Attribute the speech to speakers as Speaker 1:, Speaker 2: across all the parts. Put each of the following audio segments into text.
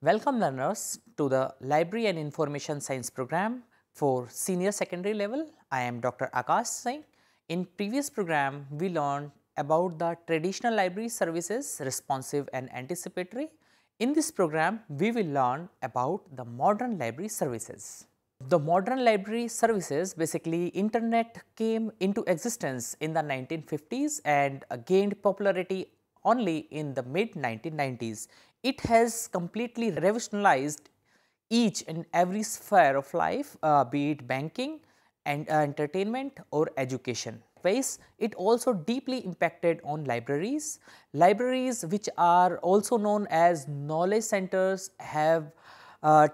Speaker 1: Welcome learners to the Library and Information Science program for senior secondary level. I am Dr. Akash Singh. In previous program, we learned about the traditional library services responsive and anticipatory. In this program, we will learn about the modern library services. The modern library services, basically internet came into existence in the 1950s and gained popularity only in the mid 1990s. It has completely revolutionized each and every sphere of life, be it banking and entertainment or education. Ways it also deeply impacted on libraries. Libraries, which are also known as knowledge centers, have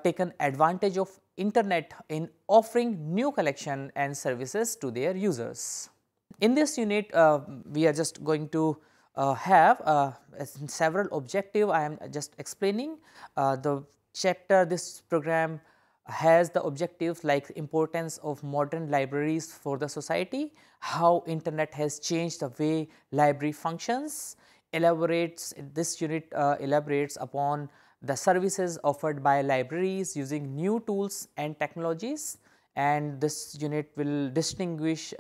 Speaker 1: taken advantage of internet in offering new collection and services to their users. In this unit, we are just going to have several objective. I am just explaining the chapter. This program has the objectives like importance of modern libraries for the society, how internet has changed the way library functions, elaborates this unit elaborates upon the services offered by libraries using new tools and technologies, and this unit will distinguish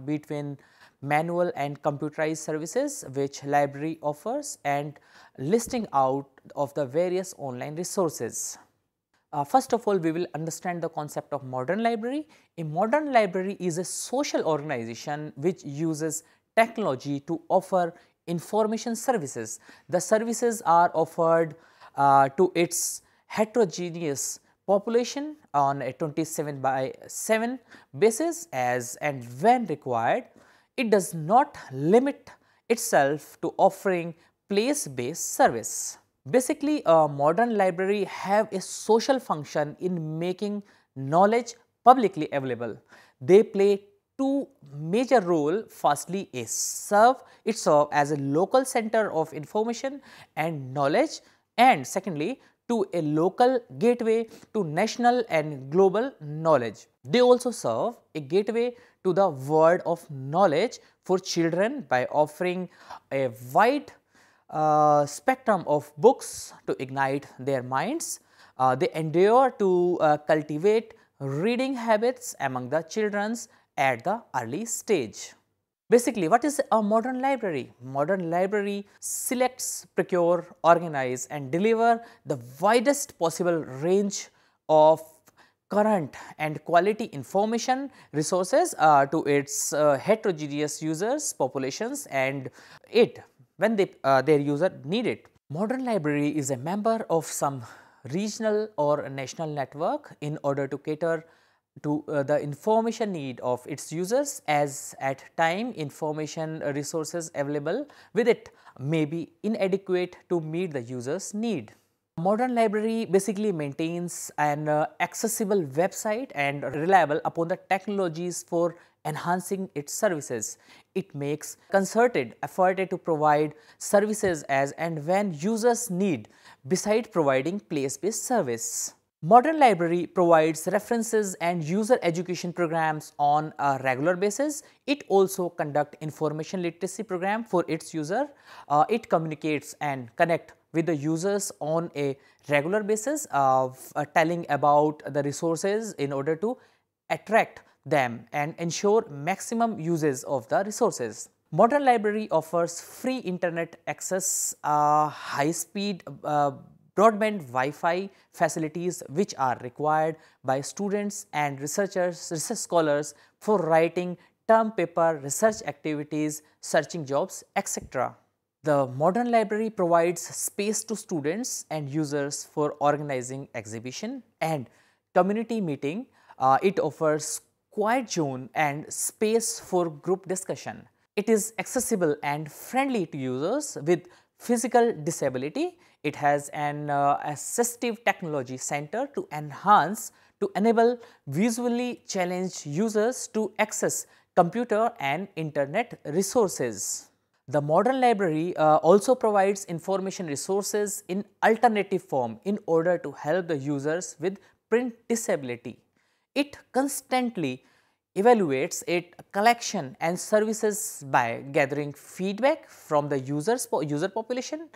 Speaker 1: between manual and computerized services which library offers and listing out of the various online resources. First of all, we will understand the concept of modern library. A modern library is a social organization which uses technology to offer information services. The services are offered to its heterogeneous population on a 27/7 basis as and when required. It does not limit itself to offering place based service. Basically, a modern library have a social function in making knowledge publicly available. They play two major role. Firstly, it serves as a local center of information and knowledge, and secondly, to a local gateway to national and global knowledge. They also serve a gateway to the world of knowledge for children by offering a wide spectrum of books to ignite their minds. They endeavor to cultivate reading habits among the children at the early stage. Basically, what is a modern library? Modern library selects, procure, organize and deliver the widest possible range of current and quality information resources to its heterogeneous users, populations, and it when their user need it. Modern library is a member of some regional or national network in order to cater to the information need of its users, as at time information resources available with it may be inadequate to meet the user's need. Modern library basically maintains an accessible website and reliable upon the technologies for enhancing its services. It makes concerted effort to provide services as and when users need, beside providing place-based service. Modern library provides references and user education programs on a regular basis. It also conducts information literacy program for its user. It communicates and connect with the users on a regular basis of telling about the resources in order to attract them and ensure maximum uses of the resources. Modern library offers free internet access, high speed broadband Wi-Fi facilities which are required by students and researchers, research scholars for writing term paper, research activities, searching jobs, etc. The modern library provides space to students and users for organizing exhibition and community meeting. It offers quiet zone and space for group discussion. It is accessible and friendly to users with physical disability. It has an assistive technology center to enable visually challenged users to access computer and internet resources. The modern library also provides information resources in alternative form in order to help the users with print disability. It constantly evaluates its collection and services by gathering feedback from the user population.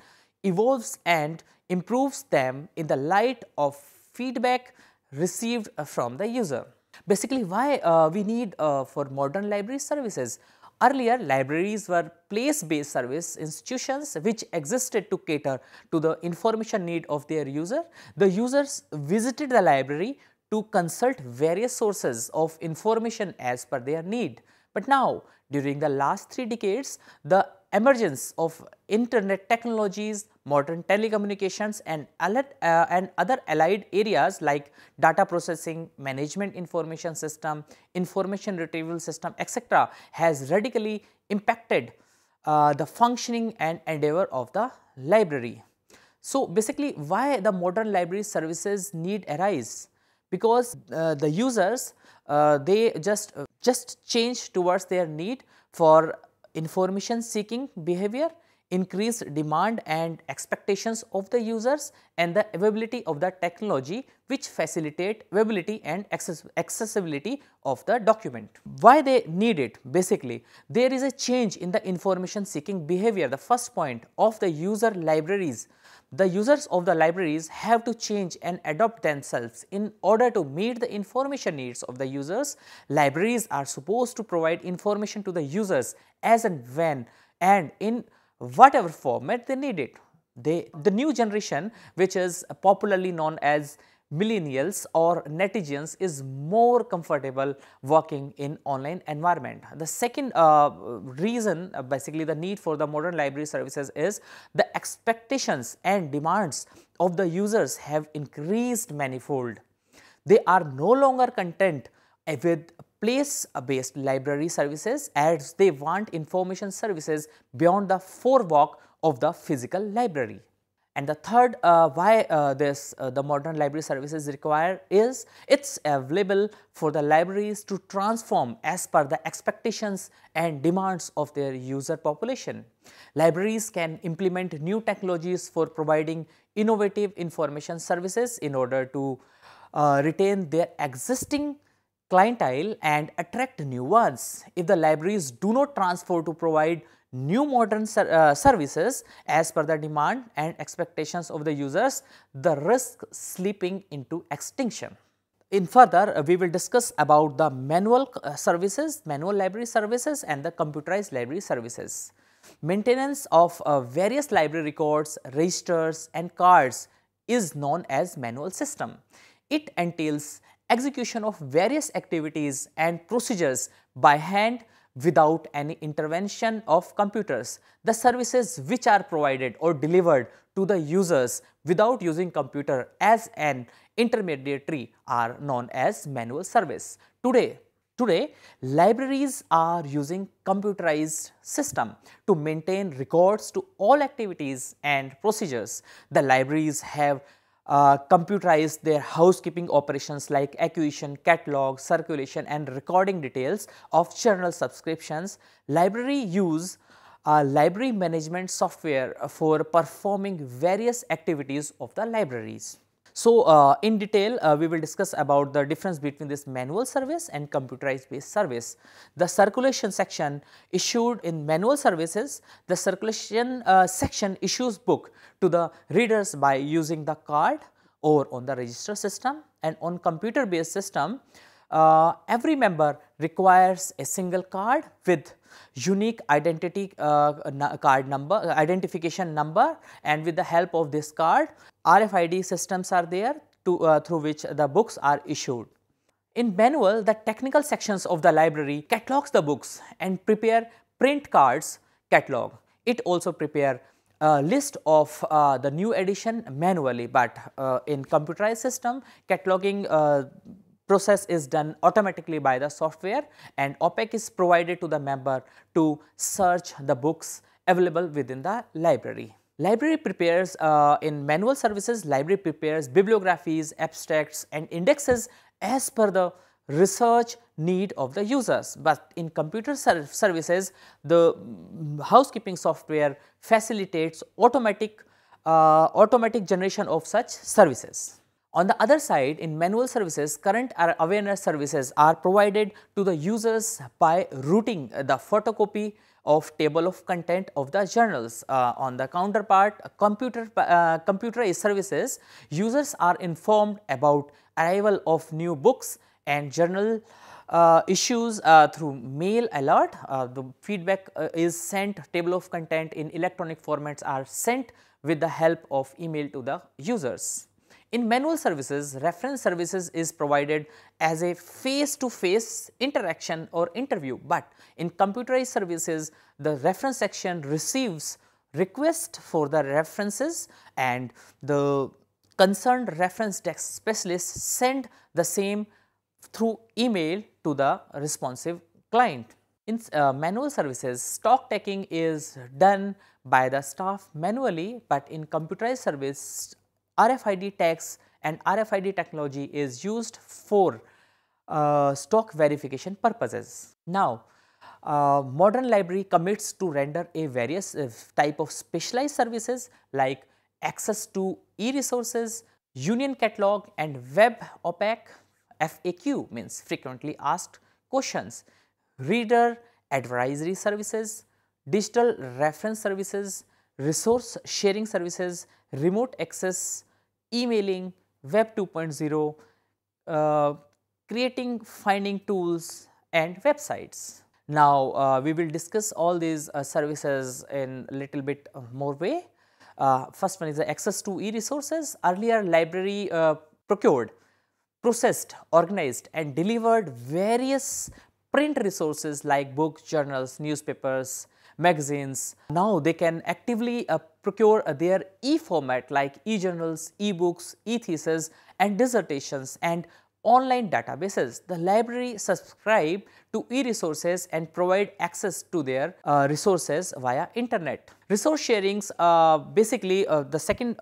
Speaker 1: evolves and improves them in the light of feedback received from the user. Basically, why we need for modern library services? Earlier, libraries were place-based service institutions which existed to cater to the information need of their user. The users visited the library to consult various sources of information as per their need. But now, during the last 3 decades, the emergence of internet technologies, modern telecommunications and other allied areas like data processing, management information system, information retrieval system, etc. has radically impacted the functioning and endeavor of the library. So, basically why the modern library services need arise? Because the users they just change towards their need for information seeking behavior, increased demand and expectations of the users and the availability of the technology which facilitate availability and accessibility of the document. Why they need it? Basically, there is a change in the information seeking behavior. The first point of the user libraries. The users of the libraries have to change and adopt themselves in order to meet the information needs of the users. Libraries are supposed to provide information to the users as and when and in whatever format they need it. The new generation, which is popularly known as millennials or netizens, is more comfortable working in online environment. The second reason, basically the need for the modern library services, is the expectations and demands of the users have increased manifold. They are no longer content with place-based library services as they want information services beyond the four walls of the physical library. And the third why the modern library services require is it's available for the libraries to transform as per the expectations and demands of their user population. Libraries can implement new technologies for providing innovative information services in order to retain their existing clientele and attract new ones. If the libraries do not transform to provide new modern services as per the demand and expectations of the users, the risk slipping into extinction. In further, we will discuss about the manual services, manual library services and the computerized library services. Maintenance of various library records, registers and cards is known as manual system. It entails execution of various activities and procedures by hand without any intervention of computers. The services which are provided or delivered to the users without using computer as an intermediary are known as manual service. Today, libraries are using computerized system to maintain records to all activities and procedures. The libraries have computerized their housekeeping operations like acquisition, catalog, circulation and recording details of journal subscriptions. Library use library management software for performing various activities of the libraries. So, in detail we will discuss about the difference between this manual service and computerized based service. The circulation section issued in manual services, the circulation section issues book to the readers by using the card or on the register system, and on computer based system every member requires a single card with unique identity card number, identification number, and with the help of this card RFID systems are there to, through which the books are issued. In manual, the technical sections of the library catalogs the books and prepare print cards catalog. It also prepare a list of the new edition manually, but in computerized system cataloging process is done automatically by the software, and OPEC is provided to the member to search the books available within the library. Library prepares in manual services, library prepares bibliographies, abstracts and indexes as per the research need of the users, but in computer services the housekeeping software facilitates automatic generation of such services. On the other side, in manual services, current awareness services are provided to the users by routing the photocopy of table of content of the journals. On the counterpart, computerized services, users are informed about arrival of new books and journal issues through mail alert. The feedback is sent, table of content in electronic formats are sent with the help of email to the users. In manual services, reference services is provided as a face-to-face interaction or interview, but in computerized services, the reference section receives request for the references and the concerned reference desk specialists send the same through email to the responsive client. In manual services, stock taking is done by the staff manually, but in computerized service, RFID tags and RFID technology is used for stock verification purposes. Now, modern library commits to render a various type of specialized services like access to e-resources, union catalog and web OPAC. FAQ means frequently asked questions, reader advisory services, digital reference services, resource sharing services, remote access, emailing, web 2.0, creating finding tools and websites. Now, we will discuss all these services in a little bit more way. First one is the access to e-resources. Earlier library procured, processed, organized and delivered various print resources like books, journals, newspapers, magazines. Now, they can actively procure their e-format like e-journals, e-books, e-theses and dissertations and online databases. The library subscribe to e-resources and provide access to their resources via internet. Resource sharings, basically the second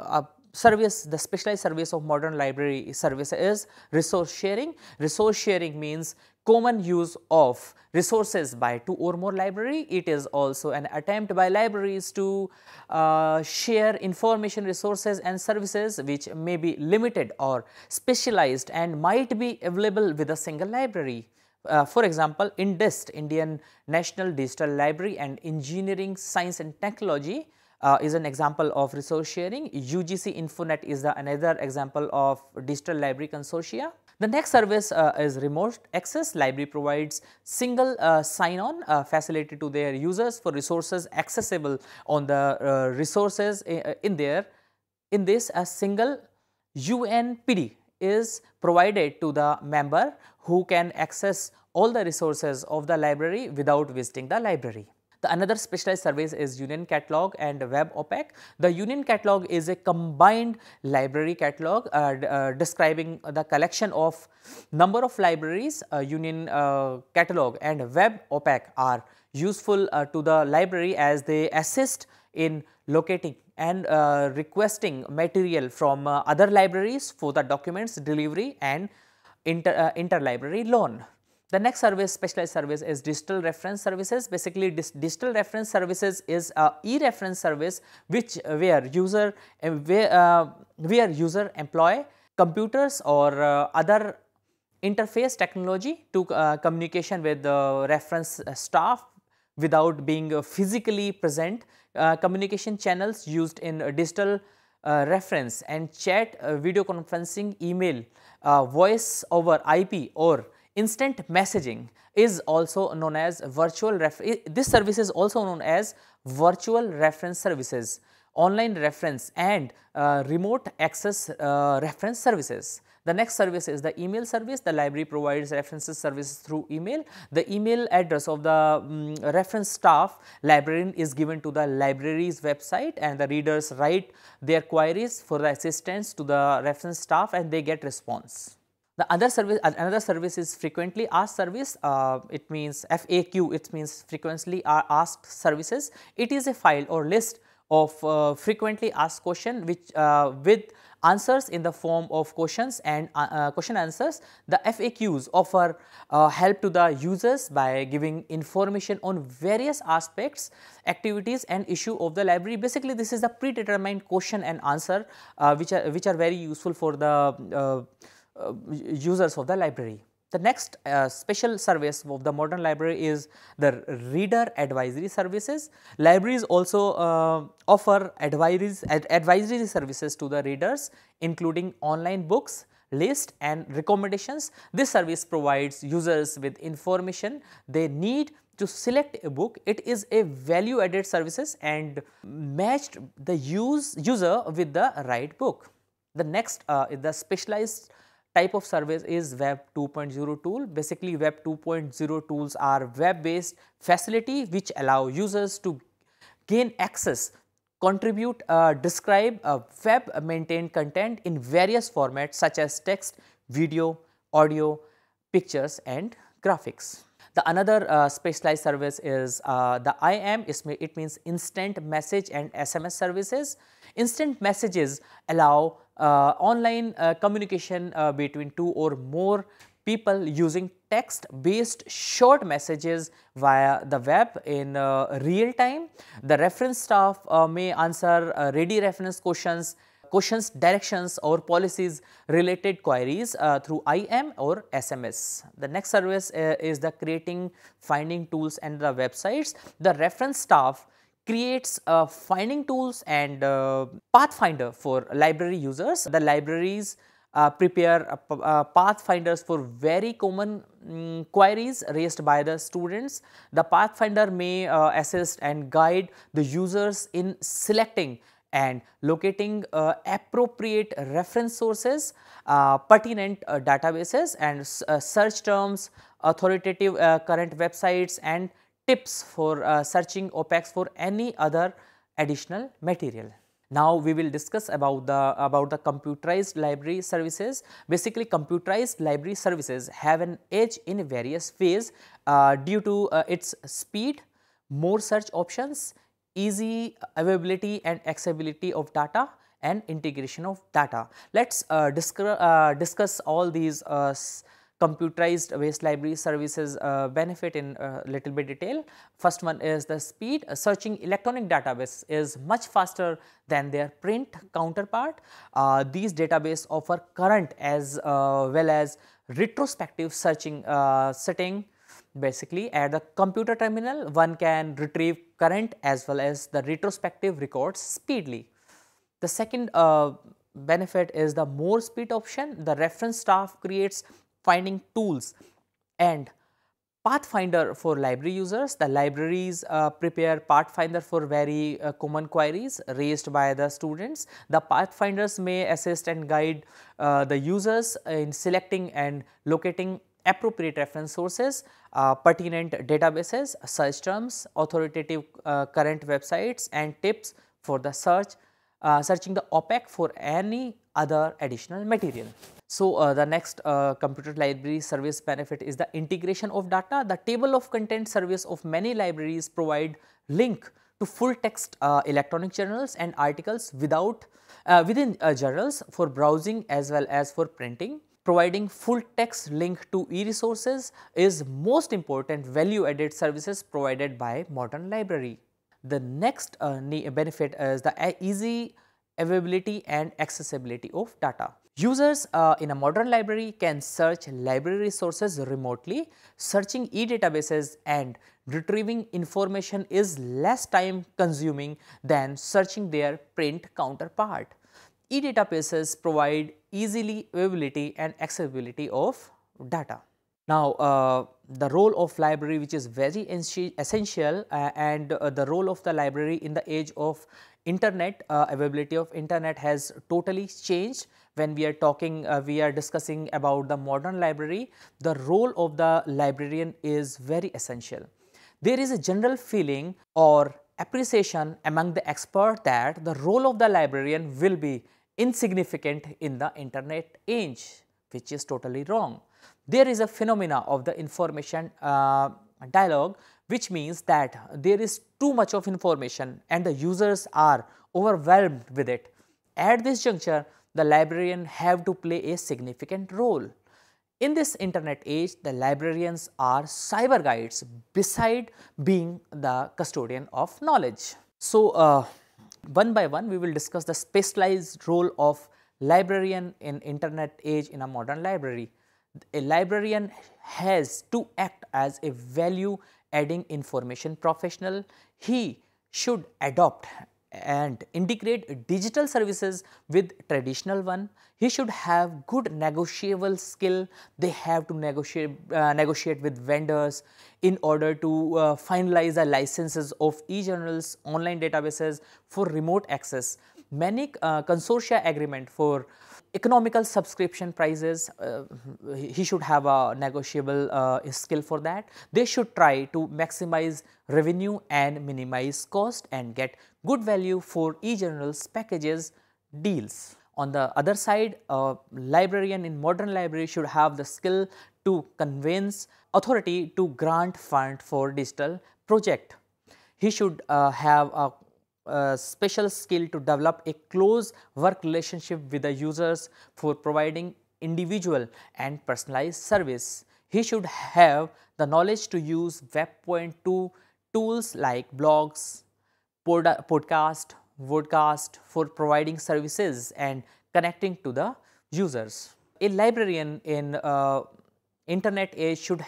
Speaker 1: service, the specialized service of modern library service is resource sharing. Resource sharing means common use of resources by two or more library. It is also an attempt by libraries to share information, resources and services which may be limited or specialized and might be available with a single library. For example, INDIST, Indian National Digital Library and Engineering, Science and Technology is an example of resource sharing. UGC Infonet is another example of digital library consortia. The next service is remote access. Library provides single sign-on facility to their users for resources accessible on the resources in there. In this, a single UNPD is provided to the member who can access all the resources of the library without visiting the library. The another specialized service is Union Catalog and Web OPAC. The Union Catalog is a combined library catalog describing the collection of number of libraries. Union Catalog and Web OPAC are useful to the library as they assist in locating and requesting material from other libraries for the documents delivery and interlibrary loan. The next service, specialized service, is digital reference services. Basically, digital reference services is a e-reference service which where user employ computers or other interface technology to communication with the reference staff without being physically present. Communication channels used in digital reference and chat, video conferencing, email, voice over IP or instant messaging is also known as virtual this service is also known as virtual reference services, online reference and remote access reference services. The next service is the email service. The library provides references services through email. The email address of the reference staff librarian is given to the library's website and the readers write their queries for the assistance to the reference staff and they get response. The other service, another service is frequently asked service. It means FAQ, it means frequently asked services. It is a file or list of frequently asked question which with answers in the form of questions and question answers. The FAQs offer help to the users by giving information on various aspects, activities and issue of the library. Basically, this is the predetermined question and answer which are very useful for the users of the library. The next special service of the modern library is the reader advisory services. Libraries also offer advisory services to the readers, including online books, list and recommendations. This service provides users with information they need to select a book. It is a value added services and matched the user with the right book. The next the specialized type of service is Web 2.0 tool. Basically, Web 2.0 tools are web based facility which allow users to gain access, contribute, describe web maintained content in various formats such as text, video, audio, pictures and graphics. The another specialized service is the IM, it means instant message and SMS services. Instant messages allow online communication between two or more people using text based short messages via the web in real time. The reference staff may answer ready reference questions, directions or policies related queries through IM or SMS. The next service is the creating finding tools and the websites. The reference staff creates finding tools and pathfinder for library users. The libraries prepare pathfinders for very common queries raised by the students. The pathfinder may assist and guide the users in selecting and locating appropriate reference sources, pertinent databases and search terms, authoritative current websites and tips for searching OPACs for any other additional material. Now, we will discuss about the computerized library services. Basically, computerized library services have an edge in various ways due to its speed, more search options, easy availability and accessibility of data and integration of data. Let us discuss all these computerized based library services benefit in little bit detail. First one is the speed. Searching electronic database is much faster than their print counterpart. These database offer current as well as retrospective searching setting. Basically, at the computer terminal, one can retrieve current as well as the retrospective records speedily. The second benefit is the more speed option. The reference staff creates finding tools and pathfinder for library users. The libraries prepare pathfinder for very common queries raised by the students. The pathfinders may assist and guide the users in selecting and locating appropriate reference sources, pertinent databases, search terms, authoritative current websites and tips for the searching the OPAC for any other additional material. So, the next computer library service benefit is the integration of data. The table of content service of many libraries provide link to full text electronic journals and articles within journals for browsing as well as for printing. Providing full text link to e-resources is most important value added services provided by modern library. The next benefit is the easy availability and accessibility of data. Users in a modern library can search library resources remotely. Searching e-databases and retrieving information is less time consuming than searching their print counterpart. E-databases provide easily availability and accessibility of data. Now, the role of library, which is very essential and the role of the library in the age of internet, availability of internet has totally changed. When we are talking, we are discussing about the modern library, the role of the librarian is very essential. There is a general feeling or appreciation among the expert that the role of the librarian will be insignificant in the internet age, which is totally wrong. There is a phenomena of the information dialogue, which means that there is too much of information and the users are overwhelmed with it. At this juncture, the librarian have to play a significant role. In this internet age, the librarians are cyber guides beside being the custodian of knowledge. So, one by one we will discuss the specialized role of librarian in internet age in a modern library. A librarian has to act as a value adding information professional. He should adopt and integrate digital services with traditional one. He should have good negotiable skill. They have to negotiate with vendors in order to finalize the licenses of e-journals, online databases for remote access. Many consortia agreement for economical subscription prices, he should have a negotiable skill for that. They should try to maximize revenue and minimize cost and get good value for e-journals packages deals. On the other side, a librarian in modern library should have the skill to convince authority to grant fund for digital project. He should have a special skill to develop a close work relationship with the users for providing individual and personalized service. He should have the knowledge to use Web.2 tools like blogs, podcast, vodcast for providing services and connecting to the users. A librarian in internet age should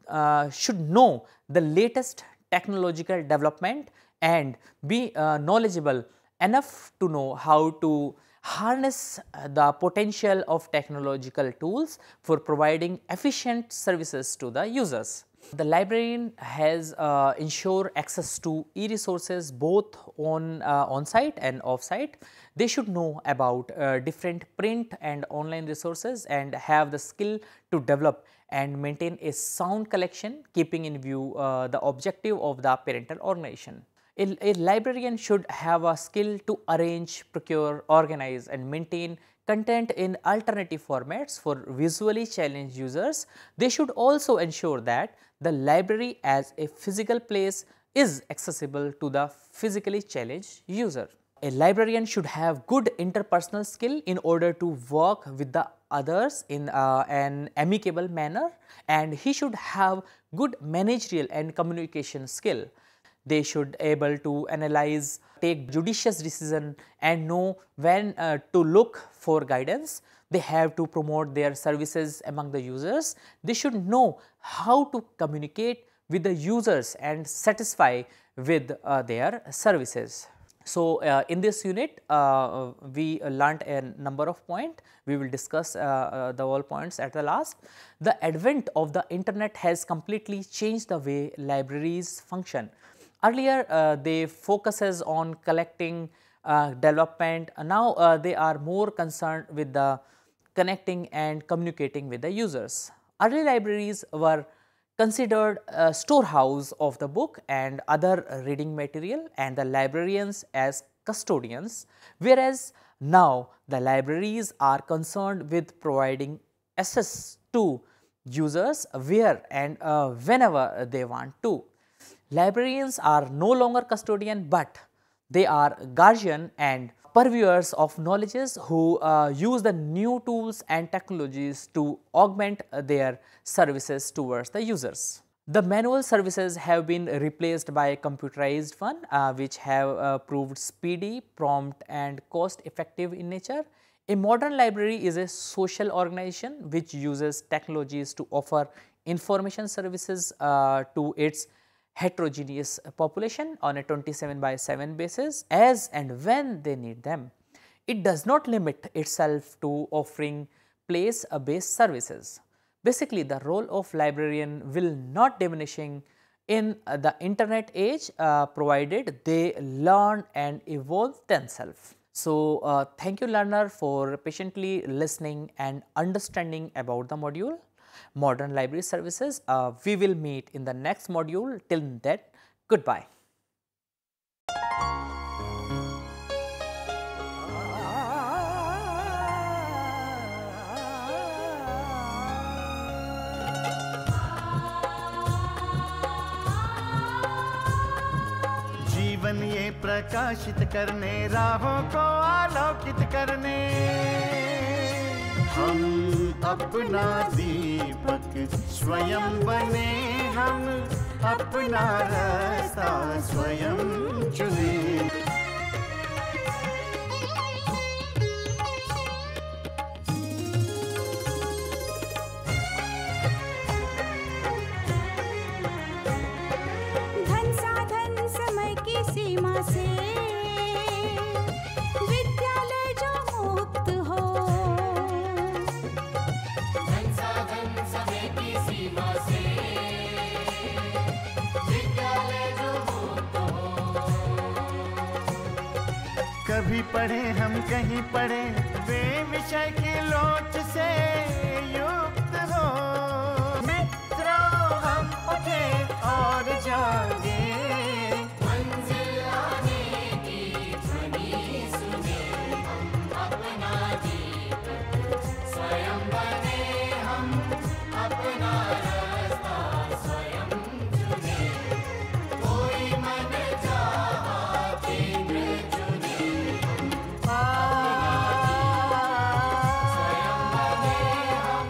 Speaker 1: know the latest technological development and be knowledgeable enough to know how to harness the potential of technological tools for providing efficient services to the users. The librarian has ensure access to e-resources both on site and off site. They should know about different print and online resources and have the skill to develop and maintain a sound collection, keeping in view the objective of the parental organization. A librarian should have a skill to arrange, procure, organize and maintain content in alternative formats for visually challenged users. They should also ensure that the library as a physical place is accessible to the physically challenged user. A librarian should have good interpersonal skill in order to work with the others in an amicable manner, and he should have good managerial and communication skill. They should able to analyze, take judicious decision and know when to look for guidance. They have to promote their services among the users. They should know how to communicate with the users and satisfy with their services. So, in this unit we learnt a number of points. We will discuss the all points at the last. The advent of the internet has completely changed the way libraries function. Earlier they focuses on collecting development, now they are more concerned with the connecting and communicating with the users. Early libraries were considered a storehouse of the book and other reading material and the librarians as custodians, whereas now the libraries are concerned with providing access to users where and whenever they want to. Librarians are no longer custodian, but they are guardian and purveyors of knowledges who use the new tools and technologies to augment their services towards the users. The manual services have been replaced by computerized one which have proved speedy, prompt and cost effective in nature. A modern library is a social organization which uses technologies to offer information services to its heterogeneous population on a 27/7 basis as and when they need them. It does not limit itself to offering place-based services. Basically, the role of librarian will not diminishing in the internet age provided they learn and evolve themselves. So, thank you learner for patiently listening and understanding about the module Modern Library Services. We will meet in the next module. Till then, goodbye.
Speaker 2: जीवन ये प्रकाशित करने, राहों को आलोकित करने, हम अपना दीपक स्वयं बने, हम अपना रास्ता स्वयं चुने। कभी पढ़े हम कहीं पढ़े, वे विषय की लोच से युक्त हो। मित्रों हम उठे और जागे,
Speaker 3: मंजिल आने की ध्वनि सुने, हम अपना दीपक स्वयं बने, हम अपना रास्ता स्वयं चुने, कोई मन चाहा केंद्र चुने, स्वयं बने, हम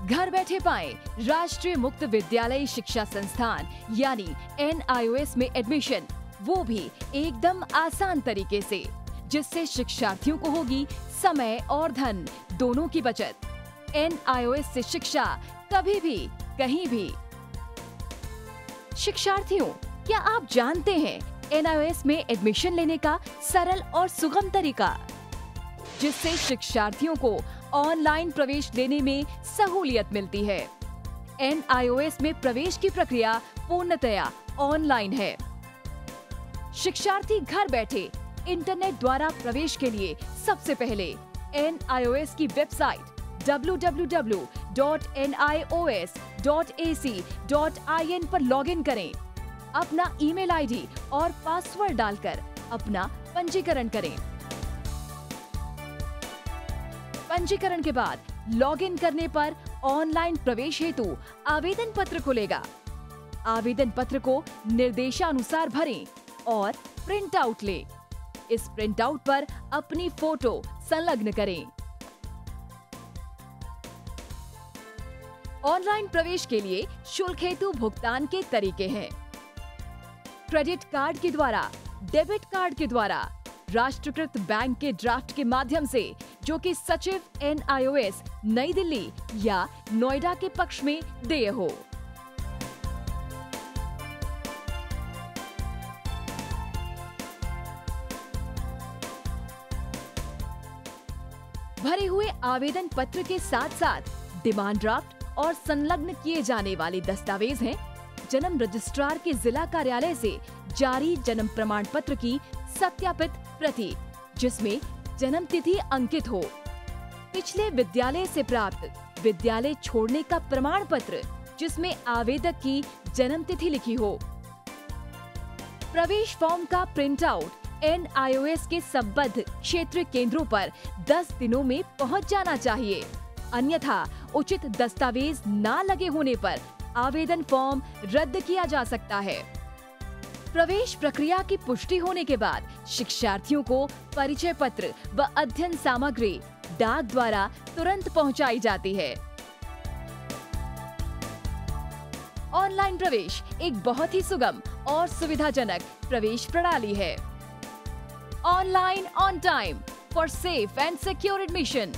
Speaker 4: घर बैठे पाएं राष्ट्रीय मुक्त विद्यालय शिक्षा संस्थान यानी NIOS में एडमिशन, वो भी एकदम आसान तरीके से, जिससे शिक्षार्थियों को होगी समय और धन दोनों की बचत। NIOS से शिक्षा कभी भी कहीं भी। शिक्षार्थियों, क्या आप जानते हैं NIOS में एडमिशन लेने का सरल और सुगम तरीका, जिससे शिक्षार्थियों को ऑनलाइन प्रवेश लेने में सहूलियत मिलती है। NIOS में प्रवेश की प्रक्रिया पूर्णतया ऑनलाइन है। शिक्षार्थी घर बैठे इंटरनेट द्वारा प्रवेश के लिए सबसे पहले NIOS की वेबसाइट www.nios.ac.in पर लॉगिन करें। अपना ईमेल आईडी और पासवर्ड डालकर अपना पंजीकरण करें। पंजीकरण के बाद लॉगिन करने पर ऑनलाइन प्रवेश हेतु आवेदन पत्र खुलेगा। आवेदन पत्र को निर्देशानुसार भरें और प्रिंट आउट लें। इस प्रिंट आउट पर अपनी फोटो संलग्न करें। ऑनलाइन प्रवेश के लिए शुल्क हेतु भुगतान के तरीके हैं: क्रेडिट कार्ड के द्वारा, डेबिट कार्ड के द्वारा, राष्ट्रीयकृत बैंक के ड्राफ्ट के माध्यम से, जो कि सचिव NIOS नई दिल्ली या नोएडा के पक्ष में देय हो। भरे हुए आवेदन पत्र के साथ साथ डिमांड ड्राफ्ट और संलग्न किए जाने वाले दस्तावेज हैं: जन्म रजिस्ट्रार के जिला कार्यालय से जारी जन्म प्रमाण पत्र की सत्यापित प्रति, जिसमें जन्म तिथि अंकित हो, पिछले विद्यालय से प्राप्त विद्यालय छोड़ने का प्रमाण पत्र, जिसमें आवेदक की जन्म तिथि लिखी हो। प्रवेश फॉर्म का प्रिंट आउट NIOS के संबद्ध क्षेत्रीय केंद्रों पर 10 दिनों में पहुंच जाना चाहिए, अन्यथा उचित दस्तावेज न लगे होने पर आवेदन फॉर्म रद्द किया जा सकता है। प्रवेश प्रक्रिया की पुष्टि होने के बाद शिक्षार्थियों को परिचय पत्र व अध्ययन सामग्री डाक द्वारा तुरंत पहुंचाई जाती है। ऑनलाइन प्रवेश एक बहुत ही सुगम और सुविधाजनक प्रवेश प्रणाली है। Online on time for safe and secure admission.